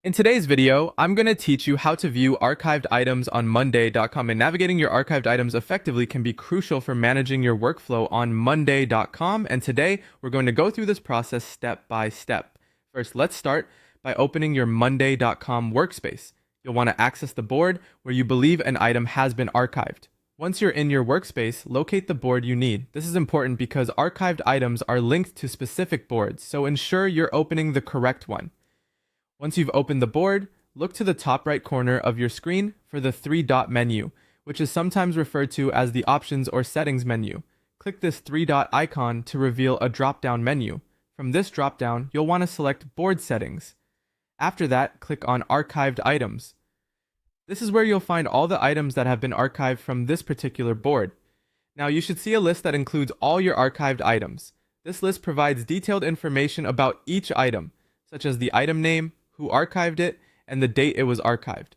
In today's video, I'm going to teach you how to view archived items on Monday.com, and navigating your archived items effectively can be crucial for managing your workflow on Monday.com, and today we're going to go through this process step by step. First, let's start by opening your Monday.com workspace. You'll want to access the board where you believe an item has been archived. Once you're in your workspace, locate the board you need. This is important because archived items are linked to specific boards, so ensure you're opening the correct one. Once you've opened the board, look to the top right corner of your screen for the three-dot menu, which is sometimes referred to as the Options or Settings menu. Click this three-dot icon to reveal a drop-down menu. From this drop-down, you'll want to select Board Settings. After that, click on Archived Items. This is where you'll find all the items that have been archived from this particular board. Now, you should see a list that includes all your archived items. This list provides detailed information about each item, such as the item name, who archived it, and the date it was archived.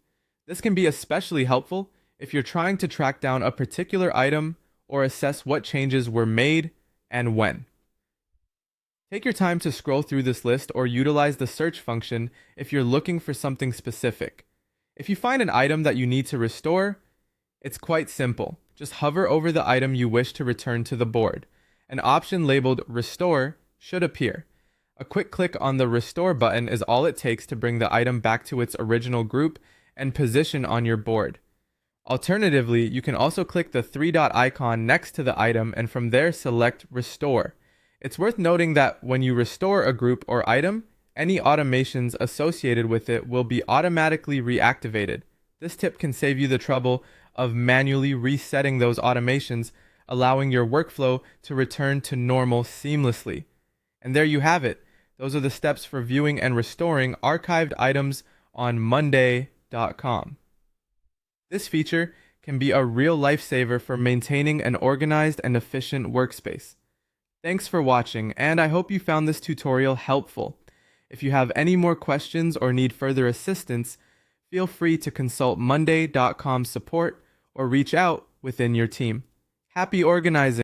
This can be especially helpful if you're trying to track down a particular item or assess what changes were made and when. Take your time to scroll through this list or utilize the search function if you're looking for something specific. If you find an item that you need to restore, it's quite simple. Just hover over the item you wish to return to the board. An option labeled Restore should appear. A quick click on the Restore button is all it takes to bring the item back to its original group and position on your board. Alternatively, you can also click the three-dot icon next to the item and from there select Restore. It's worth noting that when you restore a group or item, any automations associated with it will be automatically reactivated. This tip can save you the trouble of manually resetting those automations, allowing your workflow to return to normal seamlessly. And there you have it. Those are the steps for viewing and restoring archived items on Monday.com. This feature can be a real lifesaver for maintaining an organized and efficient workspace. Thanks for watching, and I hope you found this tutorial helpful. If you have any more questions or need further assistance, feel free to consult Monday.com support or reach out within your team. Happy organizing!